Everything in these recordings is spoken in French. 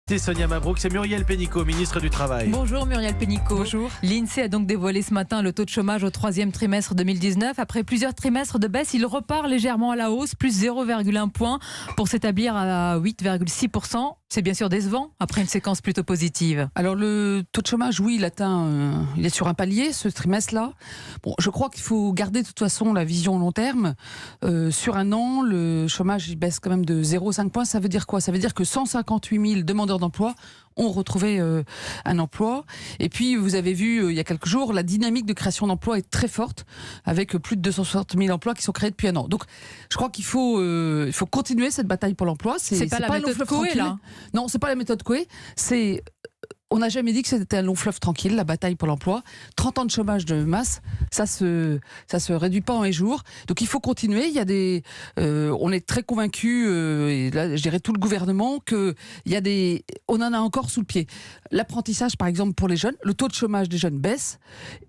C'est Sonia Mabrouk, c'est Muriel Pénicaud, ministre du Travail. Bonjour Muriel Pénicaud. Bonjour. L'INSEE a donc dévoilé ce matin le taux de chômage au troisième trimestre 2019. Après plusieurs trimestres de baisse, il repart légèrement à la hausse, plus 0,1 point pour s'établir à 8,6%. C'est bien sûr décevant après une séquence plutôt positive. Alors le taux de chômage, oui, il est sur un palier ce trimestre-là. Bon, je crois qu'il faut garder de toute façon la vision long terme. Sur un an, le chômage il baisse quand même de 0,5 points. Ça veut dire quoi ? Ça veut dire que 158 000 demandeurs d'emploi ont retrouvé un emploi. Et puis, vous avez vu il y a quelques jours, la dynamique de création d'emplois est très forte, avec plus de 260 000 emplois qui sont créés depuis un an. Donc, je crois qu'il faut continuer cette bataille pour l'emploi. C'est pas la méthode Coué, là ? Non, c'est pas la méthode Coué. On n'a jamais dit que c'était un long fleuve tranquille, la bataille pour l'emploi. 30 ans de chômage de masse, ça se réduit pas en un jour. Donc il faut continuer. On est très convaincus, et là je dirais tout le gouvernement, on en a encore sous le pied. L'apprentissage, par exemple, pour les jeunes, le taux de chômage des jeunes baisse.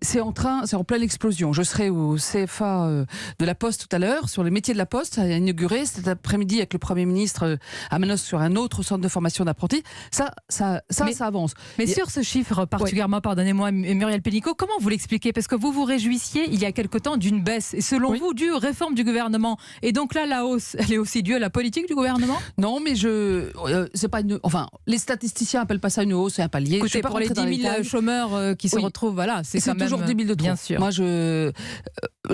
C'est en pleine explosion. Je serai au CFA de la Poste tout à l'heure, sur les métiers de la Poste, à inaugurer cet après-midi avec le Premier ministre à Manos sur un autre centre de formation d'apprentis. Ça avance. Mais sur ce chiffre particulièrement, pardonnez-moi Muriel Pénicaud, comment vous l'expliquez ? Parce que vous vous réjouissiez il y a quelque temps d'une baisse, et selon vous, due aux réformes du gouvernement. Et donc là, la hausse, elle est aussi due à la politique du gouvernement ? Non, mais c'est pas une... Enfin, les statisticiens appellent pas ça une hausse, c'est un palier. Écoutez, pour les 10 000 chômeurs qui se retrouvent, voilà, c'est quand même... toujours 10 000 de trop. Bien sûr. Moi, je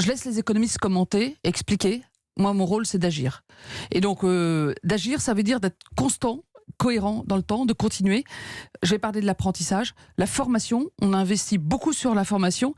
laisse les économistes commenter, expliquer. Moi, mon rôle, c'est d'agir. Et donc, d'agir, ça veut dire d'être constant, cohérent dans le temps, de continuer. J'ai parlé de l'apprentissage, la formation, on investit beaucoup sur la formation.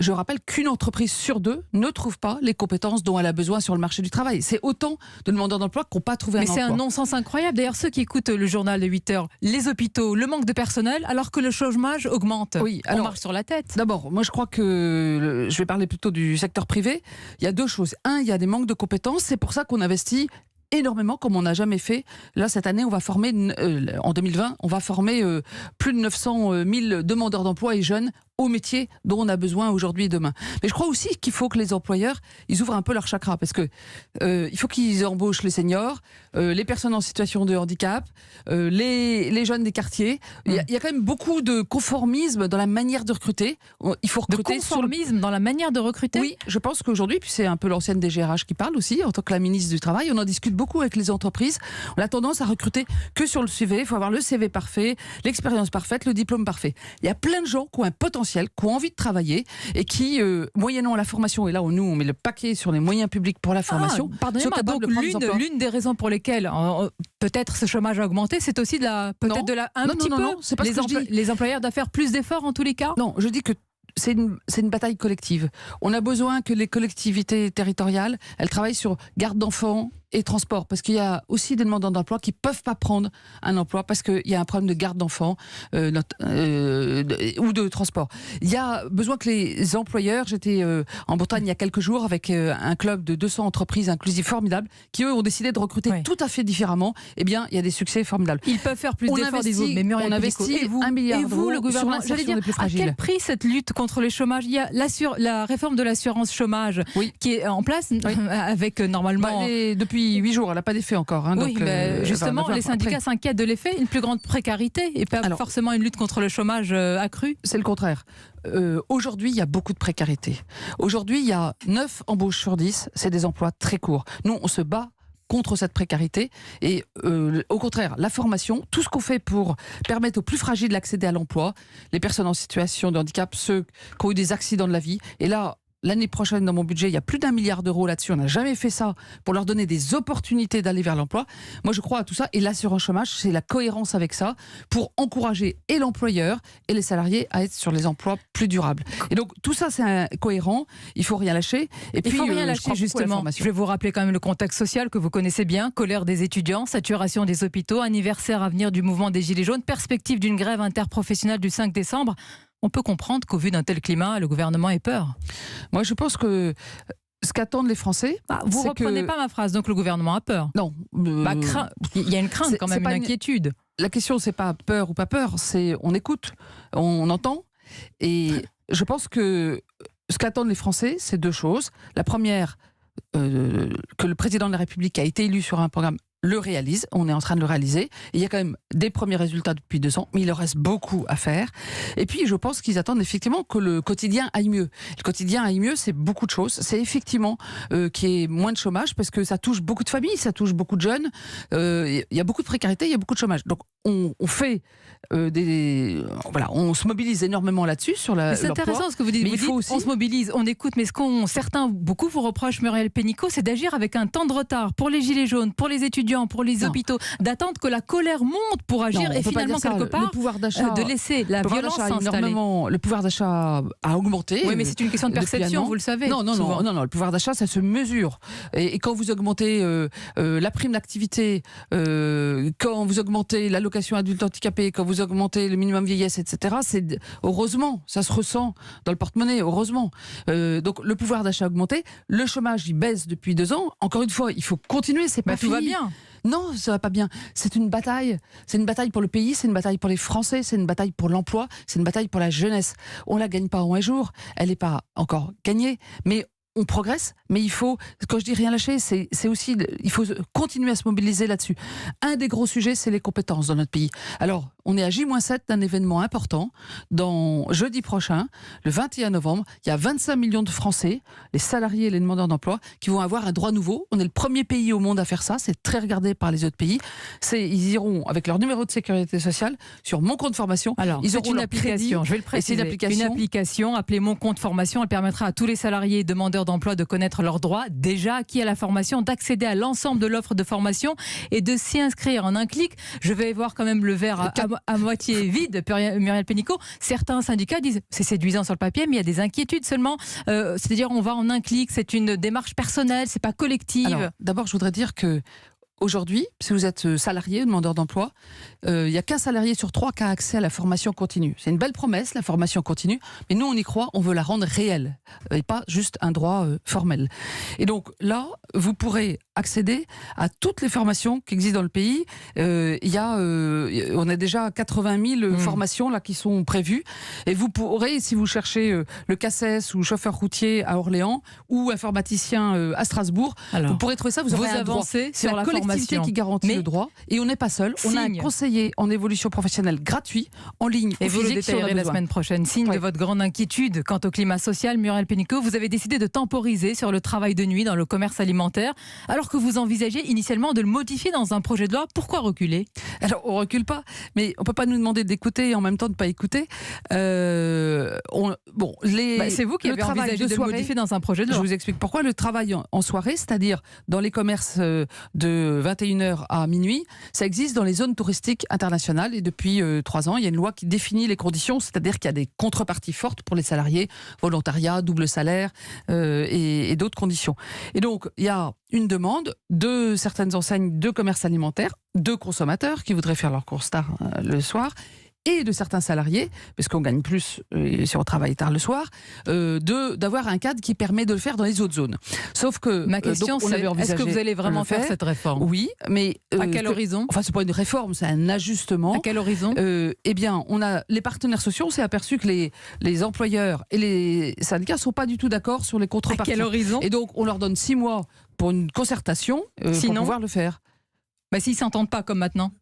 Je rappelle qu'une entreprise sur deux ne trouve pas les compétences dont elle a besoin sur le marché du travail. C'est autant de demandeurs d'emploi qui n'ont pas trouvé un emploi. Mais c'est un non-sens incroyable. D'ailleurs, ceux qui écoutent le journal de 8 heures, les hôpitaux, le manque de personnel, alors que le chômage augmente. Oui, on marche sur la tête. D'abord, moi je crois que je vais parler plutôt du secteur privé. Il y a deux choses. Un, il y a des manques de compétences. C'est pour ça qu'on investit énormément, comme on n'a jamais fait. Là, cette année, on va former, en 2020, on va former plus de 900 000 demandeurs d'emploi et jeunes aux métiers dont on a besoin aujourd'hui et demain. Mais je crois aussi qu'il faut que les employeurs, ils ouvrent un peu leur chakra, parce que il faut qu'ils embauchent les seniors, les personnes en situation de handicap, les jeunes des quartiers. Il y a quand même beaucoup de conformisme dans la manière de recruter. Il faut recruter de conformisme dans la manière de recruter. Oui, je pense qu'aujourd'hui, puis c'est un peu l'ancienne DGRH qui parle aussi, en tant que la ministre du Travail, on en discute beaucoup avec les entreprises. On a tendance à recruter que sur le CV. Il faut avoir le CV parfait, l'expérience parfaite, le diplôme parfait. Il y a plein de gens qui ont un potentiel, qui ont envie de travailler et qui, moyennant la formation, et là où nous on met le paquet sur les moyens publics pour la formation. Pardonnez-moi, donc l'une des raisons pour lesquelles peut-être ce chômage a augmenté, c'est aussi les employeurs doivent faire plus d'efforts en tous les cas. Non, je dis que c'est une bataille collective. On a besoin que les collectivités territoriales, elles travaillent sur garde d'enfants et transport, parce qu'il y a aussi des demandeurs d'emploi qui ne peuvent pas prendre un emploi parce qu'il y a un problème de garde d'enfants ou de transport. Il y a besoin que les employeurs, j'étais en Bretagne il y a quelques jours avec un club de 200 entreprises inclusives formidables qui eux ont décidé de recruter tout à fait différemment. Eh bien, il y a des succès formidables. Ils peuvent faire plus d'efforts des autres, mais Muriel Pénicaud, investit 1 milliard d'euros le gouvernement, sur l'insertion des plus fragiles. À quel prix cette lutte contre le chômage ? Il y a la réforme de l'assurance chômage qui est en place avec normalement... depuis 8 jours, elle n'a pas d'effet encore. Oui, mais justement, les syndicats s'inquiètent de l'effet, une plus grande précarité et pas forcément une lutte contre le chômage accru. C'est le contraire. Aujourd'hui, il y a beaucoup de précarité. Aujourd'hui, il y a 9 embauches sur 10, c'est des emplois très courts. Nous, on se bat contre cette précarité et au contraire, la formation, tout ce qu'on fait pour permettre aux plus fragiles d'accéder à l'emploi, les personnes en situation de handicap, ceux qui ont eu des accidents de la vie, et là, l'année prochaine, dans mon budget, il y a plus d'1 milliard d'euros là-dessus. On n'a jamais fait ça pour leur donner des opportunités d'aller vers l'emploi. Moi, je crois à tout ça. Et l'assurance chômage, c'est la cohérence avec ça pour encourager et l'employeur et les salariés à être sur les emplois plus durables. Et donc, tout ça, c'est cohérent. Il faut rien lâcher. Et puis, il faut rien lâcher, justement. Je vais vous rappeler quand même le contexte social que vous connaissez bien. Colère des étudiants, saturation des hôpitaux, anniversaire à venir du mouvement des Gilets jaunes, perspective d'une grève interprofessionnelle du 5 décembre. On peut comprendre qu'au vu d'un tel climat, le gouvernement ait peur. Moi, je pense que ce qu'attendent les Français... vous ne reprenez pas ma phrase, donc le gouvernement a peur. Non. Il y a une crainte quand même, une inquiétude. La question, c'est pas peur ou pas peur, c'est on écoute, on entend. Et je pense que ce qu'attendent les Français, c'est deux choses. La première, que le président de la République a été élu sur un programme le réalise, on est en train de le réaliser. Et il y a quand même des premiers résultats depuis 2 ans, mais il leur reste beaucoup à faire. Et puis je pense qu'ils attendent effectivement que le quotidien aille mieux. Le quotidien aille mieux, c'est beaucoup de choses. C'est effectivement qu'il y ait moins de chômage, parce que ça touche beaucoup de familles, ça touche beaucoup de jeunes. Il y a beaucoup de précarité, il y a beaucoup de chômage. Donc on fait on se mobilise énormément là-dessus sur la. C'est intéressant ce que vous dites. Vous dites aussi... on se mobilise, on écoute, mais beaucoup vous reprochent, Muriel Pénicaud, c'est d'agir avec un temps de retard pour les gilets jaunes, pour les étudiants, pour les hôpitaux, d'attendre que la colère monte pour agir et finalement quelque part le pouvoir d'achat, de laisser la violence s'installer. Le pouvoir d'achat a augmenté. Oui, mais c'est une question de perception, vous le savez. Non, le pouvoir d'achat, ça se mesure. Et quand vous augmentez la prime d'activité, quand vous augmentez l'allocation adulte handicapé, quand vous augmentez le minimum vieillesse, etc., heureusement, ça se ressent dans le porte-monnaie, heureusement. Donc le pouvoir d'achat a augmenté, le chômage il baisse depuis 2 ans. Encore une fois, il faut continuer, c'est pas tout va fini. bien. Non, ça va pas bien. C'est une bataille pour le pays, c'est une bataille pour les Français, c'est une bataille pour l'emploi, c'est une bataille pour la jeunesse. On la gagne pas en un jour, elle n'est pas encore gagnée, mais on progresse, mais il faut, quand je dis rien lâcher, c'est aussi, il faut continuer à se mobiliser là-dessus. Un des gros sujets, c'est les compétences dans notre pays. Alors, on est à J-7 d'un événement important. Jeudi prochain, le 21 novembre, il y a 25 millions de Français, les salariés et les demandeurs d'emploi, qui vont avoir un droit nouveau. On est le premier pays au monde à faire ça. C'est très regardé par les autres pays. Ils iront avec leur numéro de sécurité sociale sur Mon Compte Formation. Alors, ils auront une application, je vais le préciser. Une application appelée Mon Compte Formation. Elle permettra à tous les salariés et demandeurs d'emploi de connaître leurs droits, déjà acquis à la formation, d'accéder à l'ensemble de l'offre de formation et de s'y inscrire en un clic. Je vais voir quand même le verre à moitié vide, Muriel Pénicaud. Certains syndicats disent c'est séduisant sur le papier, mais il y a des inquiétudes seulement. C'est-à-dire on va en un clic, c'est une démarche personnelle, c'est pas collective. Alors, d'abord, je voudrais dire que aujourd'hui, si vous êtes salarié ou demandeur d'emploi, il n'y a qu'un salarié sur 3 qui a accès à la formation continue. C'est une belle promesse, la formation continue, mais nous on y croit, on veut la rendre réelle et pas juste un droit formel. Et donc là, vous pourrez accéder à toutes les formations qui existent dans le pays. On a déjà 80 000 formations là qui sont prévues, et vous pourrez, si vous cherchez le CACES ou chauffeur routier à Orléans ou informaticien à Strasbourg, alors, vous pourrez trouver ça. Vous aurez avancé sur la collectivité qui garantit le droit, et on n'est pas seul. On a un conseiller en évolution professionnelle gratuit en ligne et ou vous physique, le détaillerez la semaine prochaine. Signe de votre grande inquiétude quant au climat social, Muriel Pénicaud, vous avez décidé de temporiser sur le travail de nuit dans le commerce alimentaire, alors que vous envisagiez initialement de le modifier dans un projet de loi. Pourquoi reculer? Alors on recule pas, mais on peut pas nous demander d'écouter et en même temps de pas écouter. C'est vous qui avez envisagé de le modifier dans un projet de loi. Je vous explique pourquoi. Le travail en soirée, c'est-à-dire dans les commerces de 21h à minuit, ça existe dans les zones touristiques internationales, et depuis 3 ans, il y a une loi qui définit les conditions, c'est-à-dire qu'il y a des contreparties fortes pour les salariés, volontariat, double salaire et d'autres conditions. Et donc, il y a une demande de certaines enseignes de commerce alimentaire, de consommateurs qui voudraient faire leur course tard le soir, et de certains salariés, parce qu'on gagne plus si on travaille tard le soir, d'avoir un cadre qui permet de le faire dans les autres zones. Sauf que ma question, c'est est-ce que vous allez vraiment faire cette réforme? Oui, mais à quel horizon? Enfin, c'est pas une réforme, c'est un ajustement. À quel horizon? Eh bien, on a les partenaires sociaux. On s'est aperçu que les employeurs et les syndicats sont pas du tout d'accord sur les contreparties. À quel horizon? Et donc, on leur donne 6 mois pour une concertation pour pouvoir le faire. S'ils s'entendent pas comme maintenant.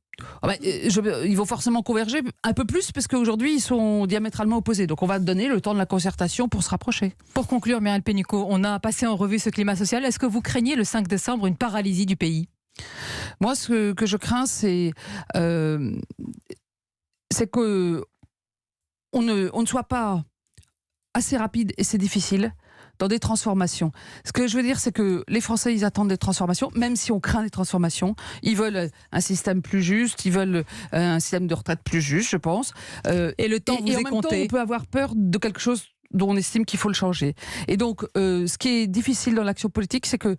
Ils vont forcément converger un peu plus, parce qu'aujourd'hui ils sont diamétralement opposés, donc on va donner le temps de la concertation pour se rapprocher. Pour conclure, Muriel Pénicaud, on a passé en revue ce climat social. Est-ce que vous craignez le 5 décembre une paralysie du pays? Moi, ce que je crains, c'est que on ne soit pas assez rapide, et c'est difficile, dans des transformations. Ce que je veux dire, c'est que les Français, ils attendent des transformations, même si on craint des transformations. Ils veulent un système plus juste, ils veulent un système de retraite plus juste, je pense. Et le temps vous est compté. En même temps, on peut avoir peur de quelque chose dont on estime qu'il faut le changer. Et donc, ce qui est difficile dans l'action politique, c'est que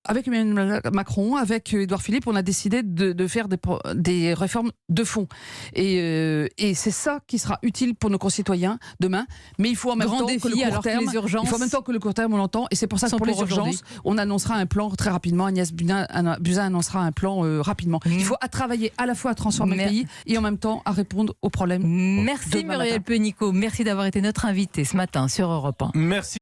avec Emmanuel Macron, avec Édouard Philippe, on a décidé de faire des réformes de fond. Et c'est ça qui sera utile pour nos concitoyens demain. Mais il faut en même temps que le court terme, il faut en même temps que le court terme, on l'entend. Et c'est pour ça que pour les urgences, on annoncera un plan très rapidement. Agnès Buzyn annoncera un plan rapidement. Il faut travailler à la fois à transformer le pays et en même temps à répondre aux problèmes. Merci Muriel Pénicaud. Merci d'avoir été notre invitée ce matin sur Europe 1. Merci.